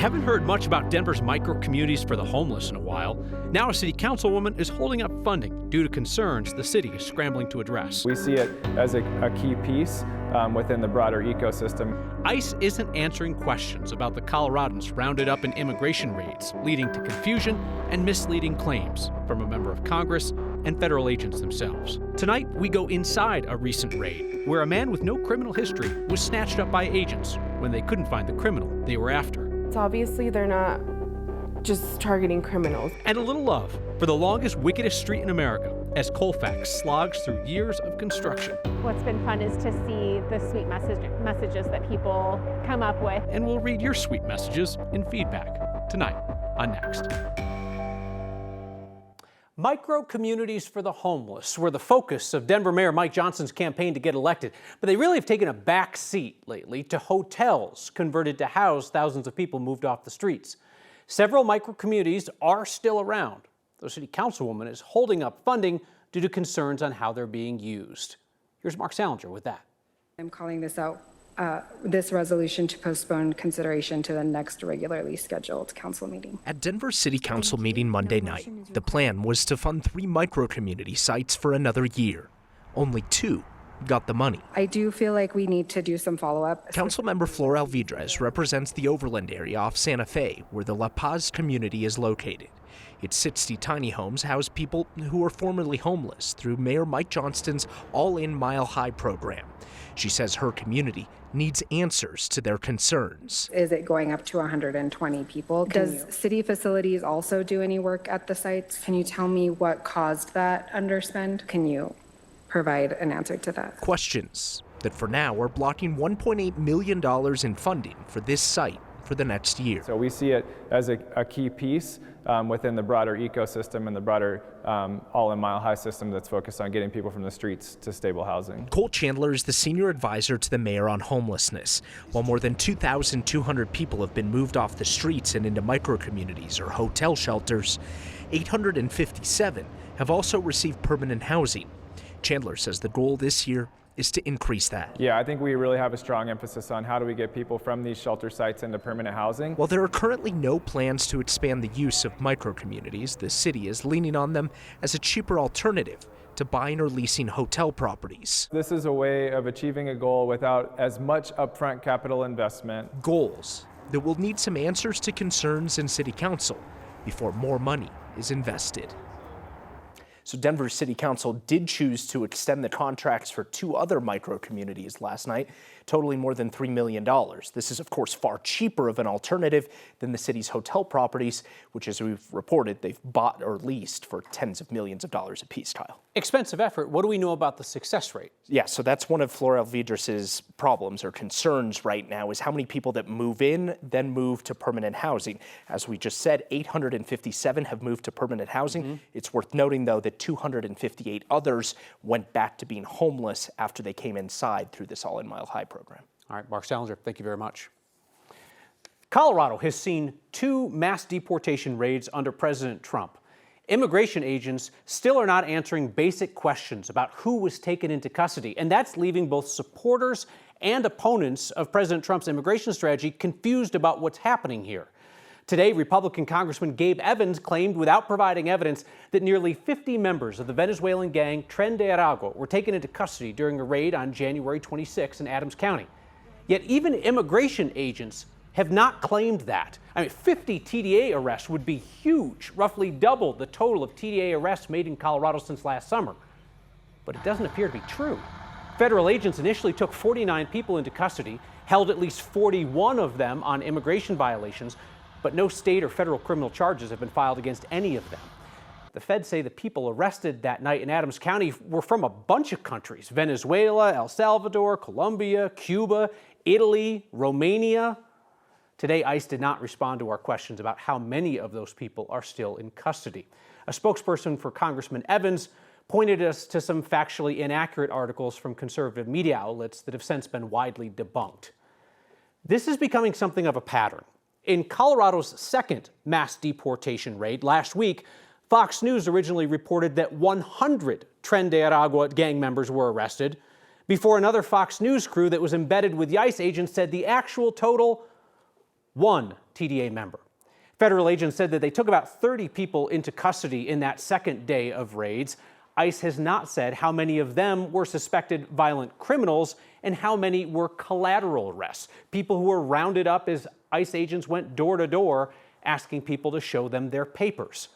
Haven't heard much about Denver's micro-communities for the homeless in a while. Now a city councilwoman is holding up funding due to concerns the city is scrambling to address. We see it as a key piece within the broader ecosystem. ICE isn't answering questions about the Coloradans rounded up in immigration raids, leading to confusion and misleading claims from a member of Congress and federal agents themselves. Tonight, we go inside a recent raid where a man with no criminal history was snatched up by agents when they couldn't find the criminal they were after. So obviously they're not just targeting criminals. And a little love for the longest, wickedest street in America as Colfax slogs through years of construction. What's been fun is to see the sweet messages that people come up with. And we'll read your sweet messages in feedback tonight on Next. Micro-communities for the homeless were the focus of Denver Mayor Mike Johnson's campaign to get elected, but they really have taken a back seat lately to hotels converted to house thousands of people moved off the streets. Several micro-communities are still around, though City Councilwoman is holding up funding due to concerns on how they're being used. Here's Mark Salinger with that. I'm calling this resolution to postpone consideration to the next regularly scheduled council meeting. At Denver City Council meeting Monday night, the plan was to fund 3 micro-community sites for another year. Only 2 got the money. I do feel like we need to do some follow-up. Councilmember Flor Alvidrez represents the Overland area off Santa Fe, where the La Paz community is located. Its 60 tiny homes house people who were formerly homeless through Mayor Mike Johnston's All-In Mile High program. She says her community needs answers to their concerns. Is it going up to 120 people? Does city facilities also do any work at the sites? Can you tell me what caused that underspend? Can you provide an answer to that? Questions that for now are blocking $1.8 million in funding for this site for the next year. So we see it as a key piece within the broader ecosystem and the broader All-In Mile High system that's focused on getting people from the streets to stable housing. Colt Chandler is the senior advisor to the mayor on homelessness. While more than 2,200 people have been moved off the streets and into micro-communities or hotel shelters, 857 have also received permanent housing. Chandler says the goal this year is to increase that. Yeah, I think we really have a strong emphasis on how do we get people from these shelter sites into permanent housing. While there are currently no plans to expand the use of micro-communities, the city is leaning on them as a cheaper alternative to buying or leasing hotel properties. This is a way of achieving a goal without as much upfront capital investment. Goals that will need some answers to concerns in City Council before more money is invested. So Denver City Council did choose to extend the contracts for 2 other micro-communities last night, totaling more than $3 million. This is, of course, far cheaper of an alternative than the city's hotel properties, which, as we've reported, they've bought or leased for tens of millions of dollars apiece, Kyle. Expensive effort. What do we know about the success rate? Yeah, so that's one of Flor Alvidrez's problems or concerns right now is how many people that move in then move to permanent housing. As we just said, 857 have moved to permanent housing. It's worth noting, though, that 258 others went back to being homeless after they came inside through this All-In Mile High program. All right, Mark Salinger, thank you very much. Colorado has seen 2 mass deportation raids under President Trump. Immigration agents still are not answering basic questions about who was taken into custody, and that's leaving both supporters and opponents of President Trump's immigration strategy confused about what's happening here. Today, Republican Congressman Gabe Evans claimed without providing evidence that nearly 50 members of the Venezuelan gang Tren de Aragua were taken into custody during a raid on January 26 in Adams County. Yet even immigration agents have not claimed that. 50 TDA arrests would be huge, roughly double the total of TDA arrests made in Colorado since last summer. But it doesn't appear to be true. Federal agents initially took 49 people into custody, held at least 41 of them on immigration violations, but no state or federal criminal charges have been filed against any of them. The feds say the people arrested that night in Adams County were from a bunch of countries: Venezuela, El Salvador, Colombia, Cuba, Italy, Romania. Today, ICE did not respond to our questions about how many of those people are still in custody. A spokesperson for Congressman Evans pointed us to some factually inaccurate articles from conservative media outlets that have since been widely debunked. This is becoming something of a pattern. In Colorado's second mass deportation raid last week, Fox News originally reported that 100 Tren de Aragua gang members were arrested, before another Fox News crew that was embedded with the ICE agents said the actual total one TDA member. Federal agents said that they took about 30 people into custody in that second day of raids. ICE has not said how many of them were suspected violent criminals and how many were collateral arrests, people who were rounded up as ICE agents went door to door asking people to show them their papers.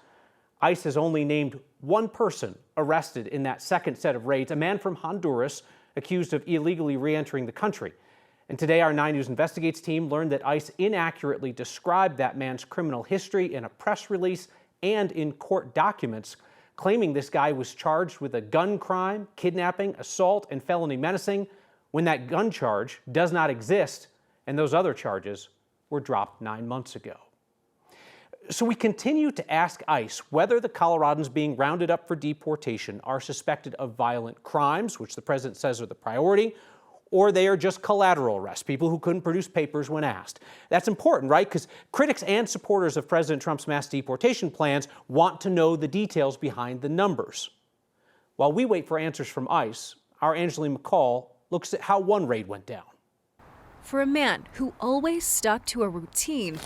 ICE has only named one person arrested in that second set of raids, a man from Honduras accused of illegally re-entering the country. And today, our 9 News Investigates team learned that ICE inaccurately described that man's criminal history in a press release and in court documents, claiming this guy was charged with a gun crime, kidnapping, assault, and felony menacing, when that gun charge does not exist, and those other charges were dropped 9 months ago. So we continue to ask ICE whether the Coloradans being rounded up for deportation are suspected of violent crimes, which the president says are the priority, or they are just collateral arrests, people who couldn't produce papers when asked. That's important, right? Because critics and supporters of President Trump's mass deportation plans want to know the details behind the numbers. While we wait for answers from ICE, our Angeline McCall looks at how one raid went down. For a man who always stuck to a routine,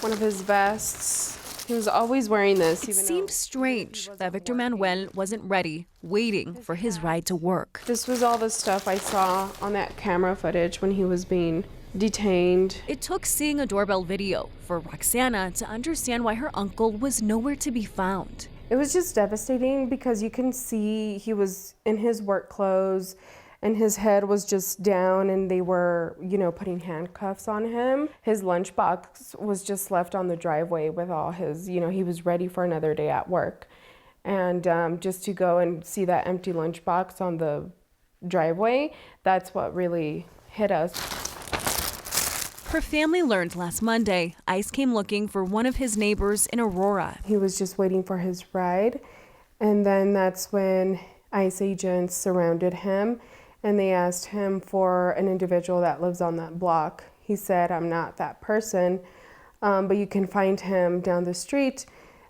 One of his vests, he was always wearing this. it seemed strange that Victor Manuel wasn't ready, waiting for his ride to work. This was all the stuff I saw on that camera footage when he was being detained. It took seeing a doorbell video for Roxana to understand why her uncle was nowhere to be found. It was just devastating because you can see he was in his work clothes and his head was just down and they were, putting handcuffs on him. His lunchbox was just left on the driveway with all his, he was ready for another day at work. And just to go and see that empty lunchbox on the driveway, that's what really hit us. Her family learned last Monday ICE came looking for one of his neighbors in Aurora. He was just waiting for his ride. And then that's when ICE agents surrounded him and they asked him for an individual that lives on that block. He said, "I'm not that person, but you can find him down the street."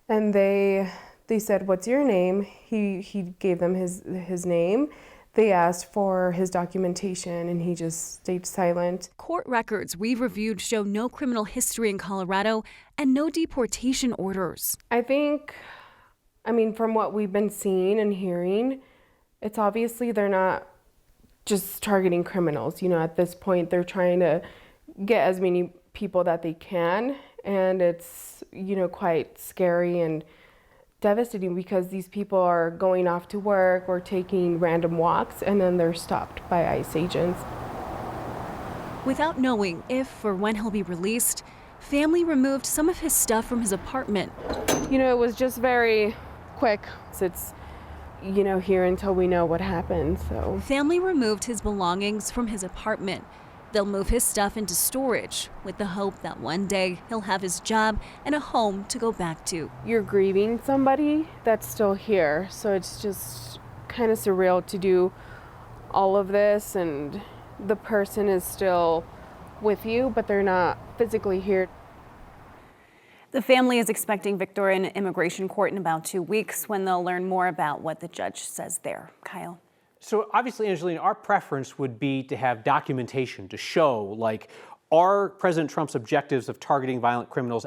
And they said, "What's your name?" He gave them his name. They asked for his documentation and he just stayed silent. Court records we've reviewed show no criminal history in Colorado and no deportation orders. I think, from what we've been seeing and hearing, it's obviously they're not just targeting criminals. At this point, they're trying to get as many people that they can. And it's, quite scary and devastating because these people are going off to work or taking random walks and then they're stopped by ICE agents. Without knowing if or when he'll be released, family removed some of his stuff from his apartment. It was just very quick. It's here until we know what happened, so. Family removed his belongings from his apartment. They'll move his stuff into storage with the hope that one day he'll have his job and a home to go back to. You're grieving somebody that's still here, so it's just kind of surreal to do all of this and the person is still with you, but they're not physically here. The family is expecting Victor in immigration court in about 2 weeks when they'll learn more about what the judge says there. Kyle. So obviously, Angeline, our preference would be to have documentation to show, are President Trump's objectives of targeting violent criminals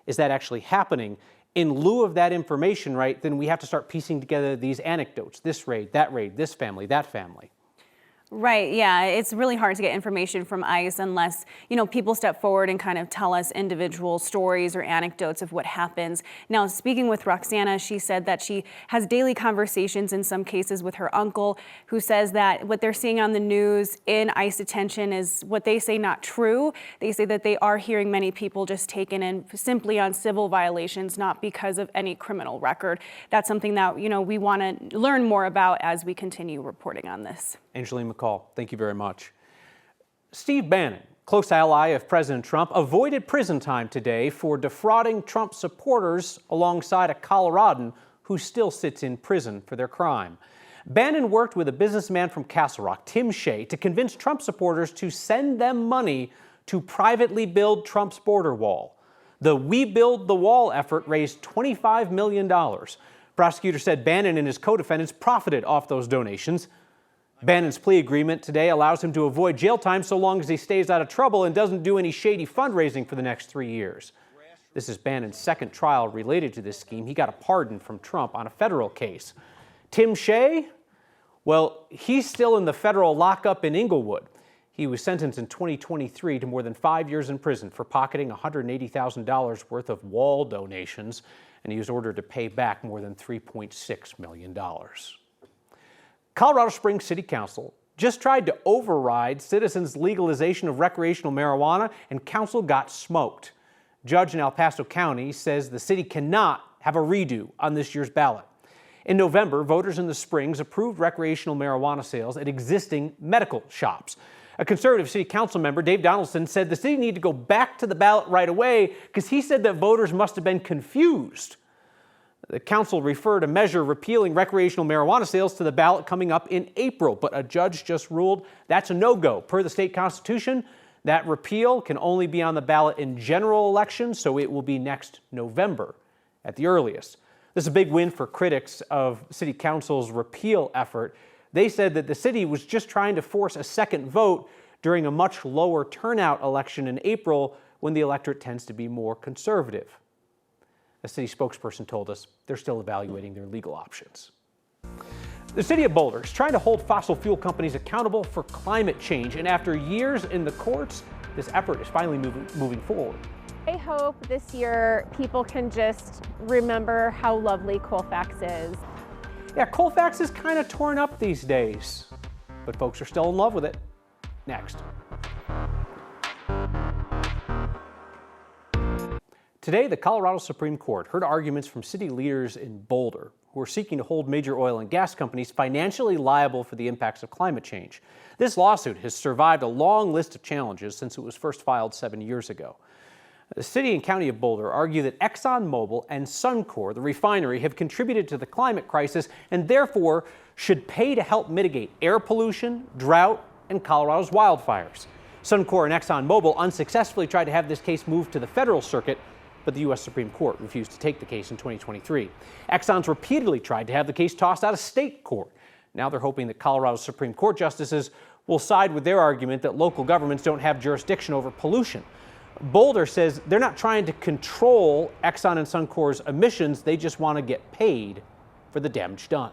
is that actually happening? In lieu of that information, right, then we have to start piecing together these anecdotes, this raid, this family, that family. Right, yeah, it's really hard to get information from ICE unless, people step forward and kind of tell us individual stories or anecdotes of what happens. Now, speaking with Roxana, she said that she has daily conversations in some cases with her uncle, who says that what they're seeing on the news in ICE detention is what they say not true. They say that they are hearing many people just taken in simply on civil violations, not because of any criminal record. That's something that, we want to learn more about as we continue reporting on this. Angeline McCall, thank you very much. Steve Bannon, close ally of President Trump, avoided prison time today for defrauding Trump supporters alongside a Coloradan who still sits in prison for their crime. Bannon worked with a businessman from Castle Rock, Tim Shea, to convince Trump supporters to send them money to privately build Trump's border wall. The We Build the Wall effort raised $25 million. Prosecutors said Bannon and his co-defendants profited off those donations. Bannon's plea agreement today allows him to avoid jail time so long as he stays out of trouble and doesn't do any shady fundraising for the next 3 years. This is Bannon's second trial related to this scheme. He got a pardon from Trump on a federal case. Tim Shea? Well, he's still in the federal lockup in Inglewood. He was sentenced in 2023 to more than 5 years in prison for pocketing $180,000 worth of wall donations, and he was ordered to pay back more than $3.6 million. Colorado Springs City Council just tried to override citizens' legalization of recreational marijuana, and council got smoked. Judge in El Paso County says the city cannot have a redo on this year's ballot. In November, voters in the Springs approved recreational marijuana sales at existing medical shops. A conservative city council member, Dave Donaldson, said the city needed to go back to the ballot right away because he said that voters must have been confused. The council referred a measure repealing recreational marijuana sales to the ballot coming up in April, but a judge just ruled that's a no-go. Per the state constitution, that repeal can only be on the ballot in general elections, so it will be next November at the earliest. This is a big win for critics of city council's repeal effort. They said that the city was just trying to force a second vote during a much lower turnout election in April when the electorate tends to be more conservative. A city spokesperson told us they're still evaluating their legal options. The city of Boulder is trying to hold fossil fuel companies accountable for climate change, and after years in the courts, this effort is finally moving forward. I hope this year people can just remember how lovely Colfax is. Yeah, Colfax is kind of torn up these days, but folks are still in love with it. Next. Today, the Colorado Supreme Court heard arguments from city leaders in Boulder who are seeking to hold major oil and gas companies financially liable for the impacts of climate change. This lawsuit has survived a long list of challenges since it was first filed 7 years ago. The city and county of Boulder argue that ExxonMobil and Suncor, the refinery, have contributed to the climate crisis and therefore should pay to help mitigate air pollution, drought, and Colorado's wildfires. Suncor and ExxonMobil unsuccessfully tried to have this case moved to the federal circuit, but the U.S. Supreme Court refused to take the case in 2023. Exxon's repeatedly tried to have the case tossed out of state court. Now they're hoping that Colorado's Supreme Court justices will side with their argument that local governments don't have jurisdiction over pollution. Boulder says they're not trying to control Exxon and Suncor's emissions, they just want to get paid for the damage done.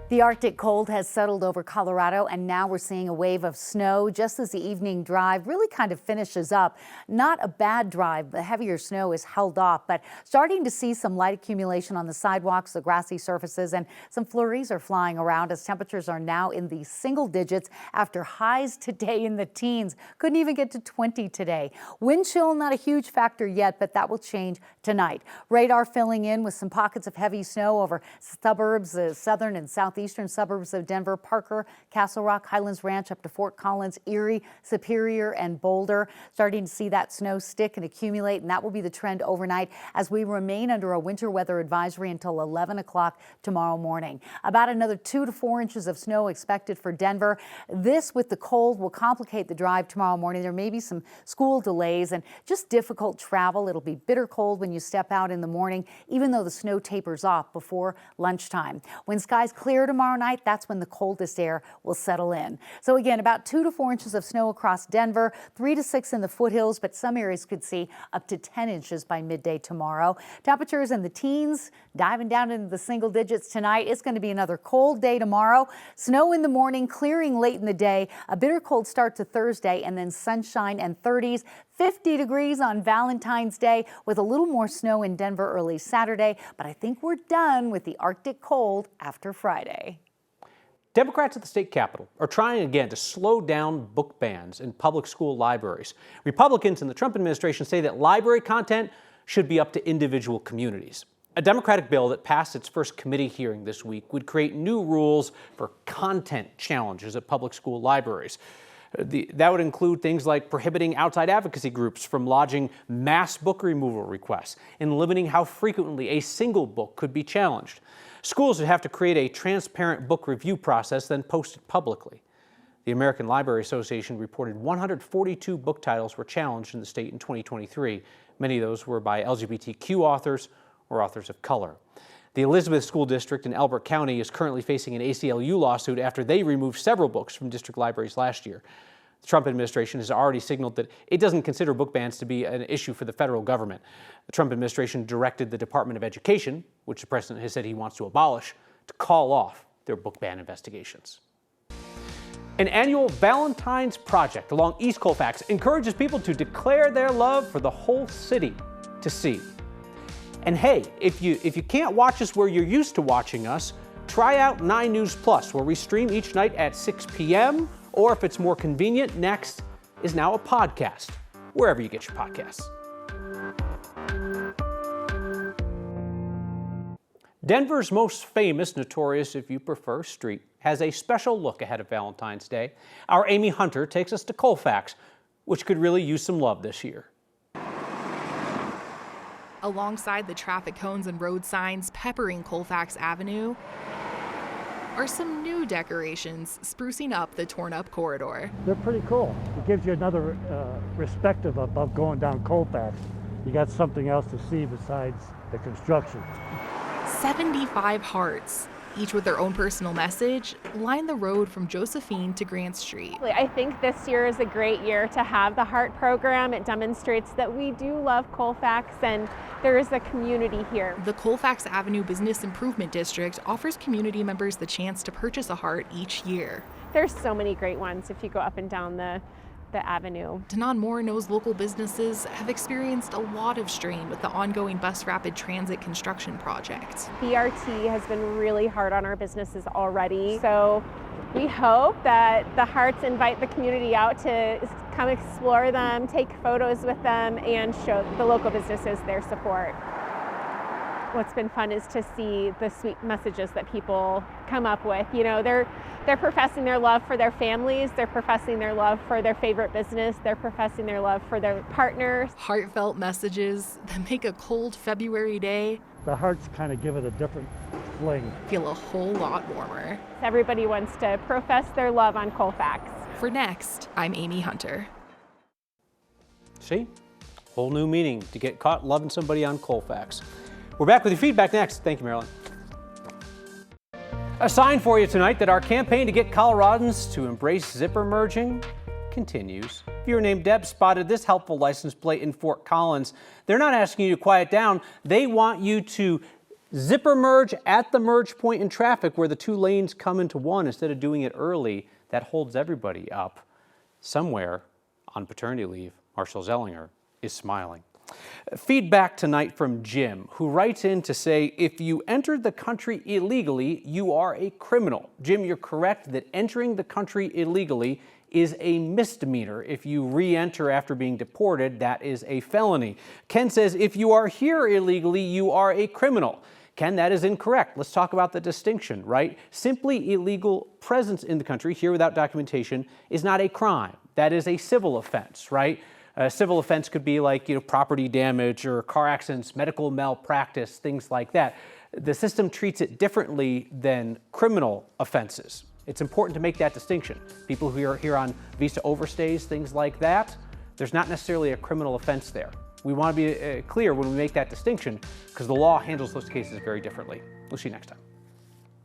The Arctic cold has settled over Colorado, and now we're seeing a wave of snow just as the evening drive really kind of finishes up. Not a bad drive, but heavier snow is held off, but starting to see some light accumulation on the sidewalks, the grassy surfaces, and some flurries are flying around as temperatures are now in the single digits after highs today in the teens. Couldn't even get to 20 today. Wind chill, not a huge factor yet, but that will change tonight. Radar filling in with some pockets of heavy snow over suburbs, the southern and southeastern suburbs of Denver, Parker, Castle Rock, Highlands Ranch, up to Fort Collins, Erie, Superior, and Boulder. Starting to see that snow stick and accumulate, and that will be the trend overnight as we remain under a winter weather advisory until 11 o'clock tomorrow morning. About another 2 to 4 inches of snow expected for Denver. This, with the cold, will complicate the drive tomorrow morning. There may be some school delays and just difficult travel. It'll be bitter cold when you step out in the morning, even though the snow tapers off before lunchtime. When skies clear tomorrow night, that's when the coldest air will settle in. So again, about 2 to 4 inches of snow across Denver, 3 to 6 in the foothills, but some areas could see up to 10 inches by midday tomorrow. Temperatures in the teens, diving down into the single digits tonight. It's going to be another cold day tomorrow. Snow in the morning, clearing late in the day, a bitter cold start to Thursday, and then sunshine and 30s. 50 degrees on Valentine's Day with a little more snow in Denver early Saturday, but I think we're done with the Arctic cold after Friday. Democrats at the state capitol are trying again to slow down book bans in public school libraries. Republicans in the Trump administration say that library content should be up to individual communities. A Democratic bill that passed its first committee hearing this week would create new rules for content challenges at public school libraries. That would include things like prohibiting outside advocacy groups from lodging mass book removal requests and limiting how frequently a single book could be challenged. Schools would have to create a transparent book review process, then post it publicly. The American Library Association reported 142 book titles were challenged in the state in 2023. Many of those were by LGBTQ authors or authors of color. The Elizabeth School District in Elbert County is currently facing an ACLU lawsuit after they removed several books from district libraries last year. The Trump administration has already signaled that it doesn't consider book bans to be an issue for the federal government. The Trump administration directed the Department of Education, which the president has said he wants to abolish, to call off their book ban investigations. An annual Valentine's project along East Colfax encourages people to declare their love for the whole city to see. And hey, if you can't watch us where you're used to watching us, try out 9 News Plus, where we stream each night at 6 p.m., or if it's more convenient, Next is now a podcast, wherever you get your podcasts. Denver's most famous, notorious if you prefer, street has a special look ahead of Valentine's Day. Our Amy Hunter takes us to Colfax, which could really use some love this year. Alongside the traffic cones and road signs peppering Colfax Avenue are some new decorations sprucing up the torn-up corridor. They're pretty cool. It gives you another perspective of going down Colfax. You got something else to see besides the construction. 75 hearts, each with their own personal message, line the road from Josephine to Grant Street. I think this year is a great year to have the Heart program. It demonstrates that we do love Colfax and there is a community here. The Colfax Avenue Business Improvement District offers community members the chance to purchase a heart each year. There's so many great ones if you go up and down the avenue. Tanon Moore knows local businesses have experienced a lot of strain with the ongoing bus rapid transit construction project. BRT has been really hard on our businesses already, so we hope that the Hearts invite the community out to come explore them, take photos with them, and show the local businesses their support. What's been fun is to see the sweet messages that people come up with. You know, they're professing their love for their families, they're professing their love for their favorite business, they're professing their love for their partners. Heartfelt messages that make a cold February day, The hearts kind of give it a different fling. feel a whole lot warmer. Everybody wants to profess their love on Colfax. For Next, I'm Amy Hunter. See? Whole new meaning to get caught loving somebody on Colfax. We're back with your feedback next. Thank you, Marilyn. A sign for you tonight that our campaign to get Coloradans to embrace zipper merging continues. Viewer named Deb spotted this helpful license plate in Fort Collins. They're not asking you to quiet down. They want you to zipper merge at the merge point in traffic where the 2 lanes come into one instead of doing it early. That holds everybody up. Somewhere on paternity leave, Marshall Zellinger is smiling. Feedback tonight from Jim, who writes in to say, if you entered the country illegally, you are a criminal. Jim, you're correct that entering the country illegally is a misdemeanor. If you re-enter after being deported, that is a felony. Ken says, if you are here illegally, you are a criminal. Ken, that is incorrect. Let's talk about the distinction, right? Simply illegal presence in the country, here without documentation, is not a crime. That is a civil offense, right? A civil offense could be like, property damage or car accidents, medical malpractice, things like that. The system treats it differently than criminal offenses. It's important to make that distinction. People who are here on visa overstays, things like that, there's not necessarily a criminal offense there. We want to be clear when we make that distinction because the law handles those cases very differently. We'll see you next time.